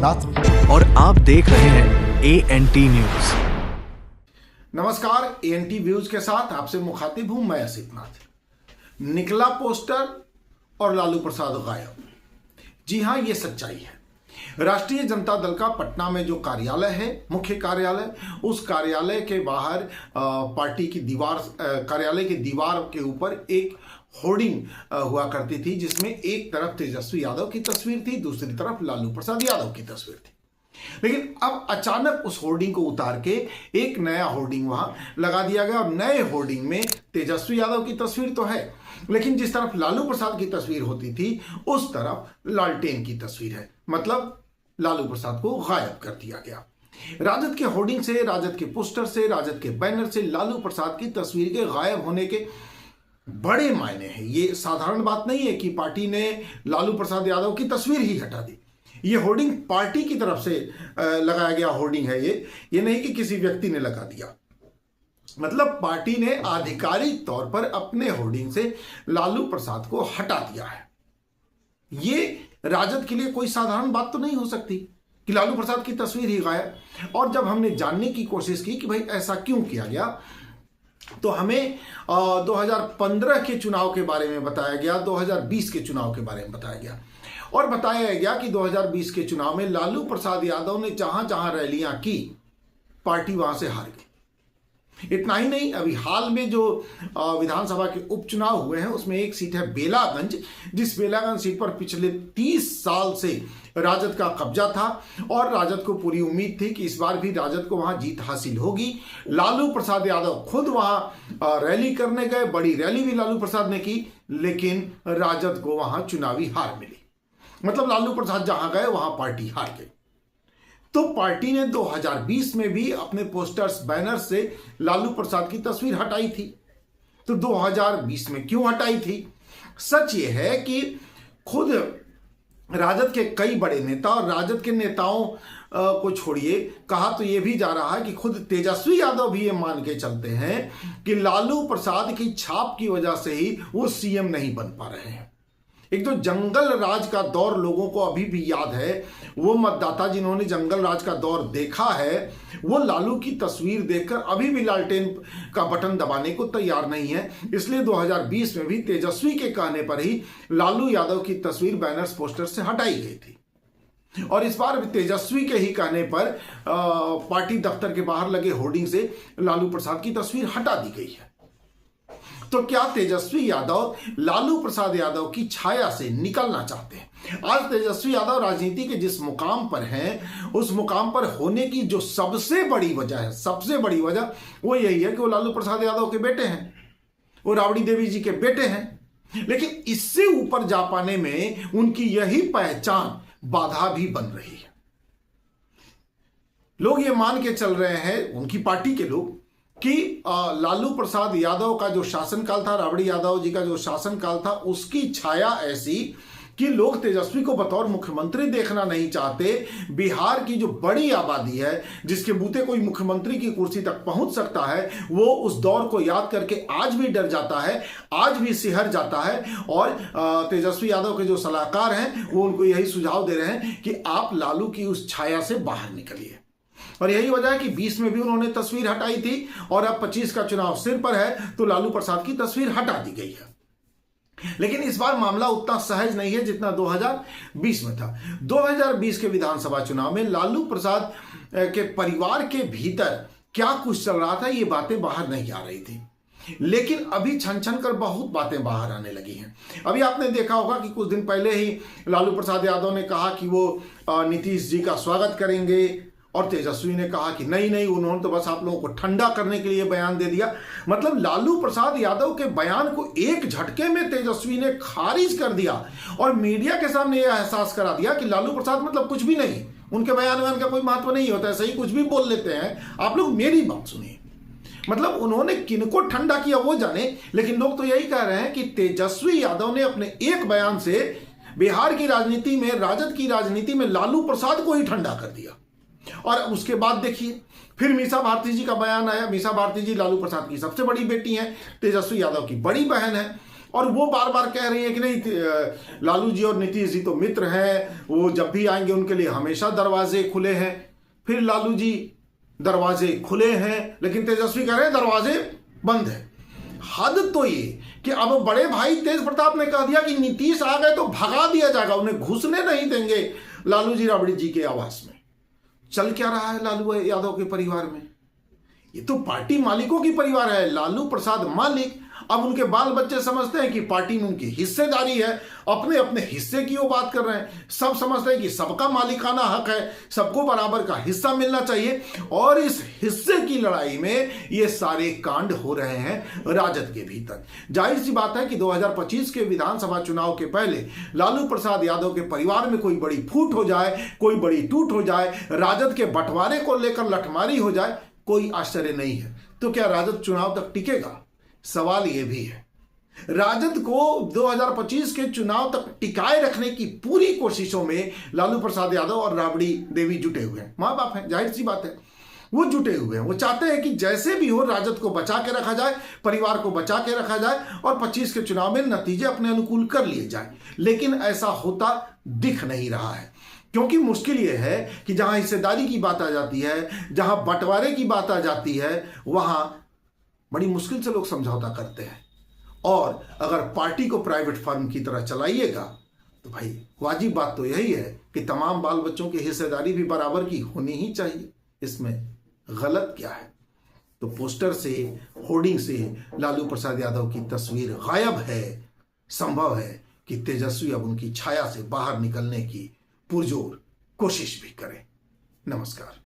नाथ और आप देख रहे हैं ANT न्यूज। नमस्कार, ANT व्यूज के साथ आपसे मुखातिब हूं मैं असित नाथ। निकला पोस्टर और लालू प्रसाद गायब। जी हां, ये सच्चाई है। राष्ट्रीय जनता दल का पटना में जो कार्यालय है, मुख्य कार्यालय, उस कार्यालय के बाहर पार्टी की दीवार, कार्यालय की दीवार के ऊपर एक होर्डिंग हुआ करती थी, जिसमें एक तरफ तेजस्वी यादव की तस्वीर थी, दूसरी तरफ लालू प्रसाद यादव की तस्वीर थी। लेकिन अब अचानक उस होर्डिंग को उतार के एक नया होर्डिंग वहां लगा दिया गया और नए होर्डिंग में तेजस्वी यादव की तस्वीर तो है, लेकिन जिस तरफ लालू प्रसाद की तस्वीर होती थी उस तरफ लालटेन की तस्वीर है। मतलब लालू प्रसाद को गायब कर दिया गया। राजद के होर्डिंग से, राजद के पोस्टर से, राजद के बैनर से लालू प्रसाद की तस्वीर के गायब होने के बड़े मायने हैं। ये साधारण बात नहीं है कि पार्टी ने लालू प्रसाद यादव की तस्वीर ही हटा दी। ये होर्डिंग पार्टी की तरफ से लगाया गया होर्डिंग है। ये नहीं कि किसी व्यक्ति ने लगा दिया। मतलब पार्टी ने आधिकारिक तौर पर अपने होर्डिंग से लालू प्रसाद को हटा दिया है। ये राजद के लिए कोई साधारण बात तो नहीं हो सकती कि लालू प्रसाद की तस्वीर ही गायब। और जब हमने जानने की कोशिश की कि भाई ऐसा क्यों किया गया, तो हमें 2015 के चुनाव के बारे में बताया गया, 2020 के चुनाव के बारे में बताया गया और बताया गया कि 2020 के चुनाव में लालू प्रसाद यादव ने जहां जहां रैलियां की, पार्टी वहां से हार गई। इतना ही नहीं, अभी हाल में जो विधानसभा के उपचुनाव हुए हैं उसमें एक सीट है बेलागंज, जिस बेलागंज सीट पर पिछले 30 साल से राजद का कब्जा था और राजद को पूरी उम्मीद थी कि इस बार भी राजद को वहां जीत हासिल होगी। लालू प्रसाद यादव खुद वहां रैली करने गए, बड़ी रैली भी लालू प्रसाद ने की, लेकिन राजद को वहां चुनावी हार मिली। मतलब लालू प्रसाद जहां गए वहां पार्टी हार गई। तो पार्टी ने 2020 में भी अपने पोस्टर्स, बैनर से लालू प्रसाद की तस्वीर हटाई थी। तो 2020 में क्यों हटाई थी? सच ये है कि खुद राजद के कई बड़े नेता, और राजद के नेताओं को छोड़िए, कहा तो ये भी जा रहा है कि खुद तेजस्वी यादव भी ये मान के चलते हैं कि लालू प्रसाद की छाप की वजह से ही वो सीएम नहीं बन पा रहे हैं। एक जो जंगल राज का दौर लोगों को अभी भी याद है, वो मतदाता जिन्होंने जंगल राज का दौर देखा है, वो लालू की तस्वीर देखकर अभी भी लालटेन का बटन दबाने को तैयार नहीं है। इसलिए 2020 में भी तेजस्वी के कहने पर ही लालू यादव की तस्वीर बैनर्स, पोस्टर से हटाई गई थी। और इस बार तेजस्वी के ही कहने पर पार्टी दफ्तर के बाहर लगे होर्डिंग से लालू प्रसाद की तस्वीर हटा दी गई है। तो क्या तेजस्वी यादव लालू प्रसाद यादव की छाया से निकलना चाहते हैं? आज तेजस्वी यादव राजनीति के जिस मुकाम पर हैं, उस मुकाम पर होने की जो सबसे बड़ी वजह है, सबसे बड़ी वजह वो यही है कि वो लालू प्रसाद यादव के बेटे हैं, वो राबड़ी देवी जी के बेटे हैं। लेकिन इससे ऊपर जा पाने में उनकी यही पहचान बाधा भी बन रही है। लोग ये मान के चल रहे हैं, उनकी पार्टी के लोग, कि लालू प्रसाद यादव का जो शासनकाल था, राबड़ी यादव जी का जो शासनकाल था, उसकी छाया ऐसी कि लोग तेजस्वी को बतौर मुख्यमंत्री देखना नहीं चाहते। बिहार की जो बड़ी आबादी है, जिसके बूते कोई मुख्यमंत्री की कुर्सी तक पहुंच सकता है, वो उस दौर को याद करके आज भी डर जाता है, आज भी सिहर जाता है। और तेजस्वी यादव के जो सलाहकार हैं वो उनको यही सुझाव दे रहे हैं कि आप लालू की उस छाया से बाहर निकलिए। और यही वजह है कि 20 में भी उन्होंने तस्वीर हटाई थी और अब 25 का चुनाव सिर पर है तो लालू प्रसाद की तस्वीर हटा दी गई है। लेकिन इस बार मामला उतना सहज नहीं है जितना 2020 में था। 2020 के विधानसभा चुनाव में लालू प्रसाद के परिवार के भीतर क्या कुछ चल रहा था, ये बातें बाहर नहीं आ रही थी। लेकिन अभी छन छन कर बहुत बातें बाहर आने लगी हैं। अभी आपने देखा होगा कि कुछ दिन पहले ही लालू प्रसाद यादव ने कहा कि वो नीतीश जी का स्वागत करेंगे और तेजस्वी ने कहा कि नहीं, उन्होंने तो बस आप लोगों को ठंडा करने के लिए बयान दे दिया। मतलब लालू प्रसाद यादव के बयान को एक झटके में तेजस्वी ने खारिज कर दिया और मीडिया के सामने यह एहसास करा दिया कि लालू प्रसाद मतलब कुछ भी नहीं, उनके बयान का कोई महत्व नहीं होता है, सही कुछ भी बोल लेते हैं। आप लोग मेरी बात सुनिए। मतलब उन्होंने किनको ठंडा किया वो जाने, लेकिन लोग तो यही कह रहे हैं कि तेजस्वी यादव ने अपने एक बयान से बिहार की राजनीति में, राजद की राजनीति में लालू प्रसाद को ही ठंडा कर दिया। और उसके बाद देखिए फिर मीसा भारती जी का बयान आया। मीसा भारती जी लालू प्रसाद की सबसे बड़ी बेटी हैं, तेजस्वी यादव की बड़ी बहन है। और वो बार बार कह रही है कि नहीं, लालू जी और नीतीश जी तो मित्र हैं, वो जब भी आएंगे उनके लिए हमेशा दरवाजे खुले हैं। फिर लालू जी दरवाजे खुले हैं लेकिन तेजस्वी कह रहे हैं दरवाजे बंद है। हद तो ये कि अब बड़े भाई तेज प्रताप ने कह दिया कि नीतीश आ गए तो भगा दिया जाएगा, उन्हें घुसने नहीं देंगे लालू जी राबड़ी जी के आवास में। चल क्या रहा है लालू यादव के परिवार में? ये तो पार्टी मालिकों की परिवार है। लालू प्रसाद मालिक, अब उनके बाल बच्चे समझते हैं कि पार्टी में उनकी हिस्सेदारी है, अपने अपने हिस्से की वो बात कर रहे हैं। सब समझते हैं कि सबका मालिकाना हक है, सबको बराबर का हिस्सा मिलना चाहिए, और इस हिस्से की लड़ाई में ये सारे कांड हो रहे हैं राजद के भीतर। जाहिर सी बात है कि 2025 के विधानसभा चुनाव के पहले लालू प्रसाद यादव के परिवार में कोई बड़ी फूट हो जाए, कोई बड़ी टूट हो जाए, राजद के बंटवारे को लेकर लठमारी हो जाए, कोई आश्चर्य नहीं है। तो क्या राजद चुनाव तक टिकेगा? सवाल यह भी है। राजद को 2025 के चुनाव तक टिकाए रखने की पूरी कोशिशों में लालू प्रसाद यादव और राबड़ी देवी जुटे हुए हैं। मां बाप है, जाहिर सी बात है, वो जुटे हुए हैं। वो चाहते हैं कि जैसे भी हो राजद को बचा के रखा जाए, परिवार को बचा के रखा जाए और 25 के चुनाव में नतीजे अपने अनुकूल कर लिए जाए। लेकिन ऐसा होता दिख नहीं रहा है, क्योंकि मुश्किल यह है कि जहां हिस्सेदारी की बात आ जाती है, जहां बंटवारे की बात आ जाती है, वहां बड़ी मुश्किल से लोग समझौता करते हैं। और अगर पार्टी को प्राइवेट फर्म की तरह चलाइएगा तो भाई वाजिब बात तो यही है कि तमाम बाल बच्चों की हिस्सेदारी भी बराबर की होनी ही चाहिए। इसमें गलत क्या है? तो पोस्टर से, होर्डिंग से लालू प्रसाद यादव की तस्वीर गायब है। संभव है कि तेजस्वी अब उनकी छाया से बाहर निकलने की पुरजोर कोशिश भी करें। नमस्कार।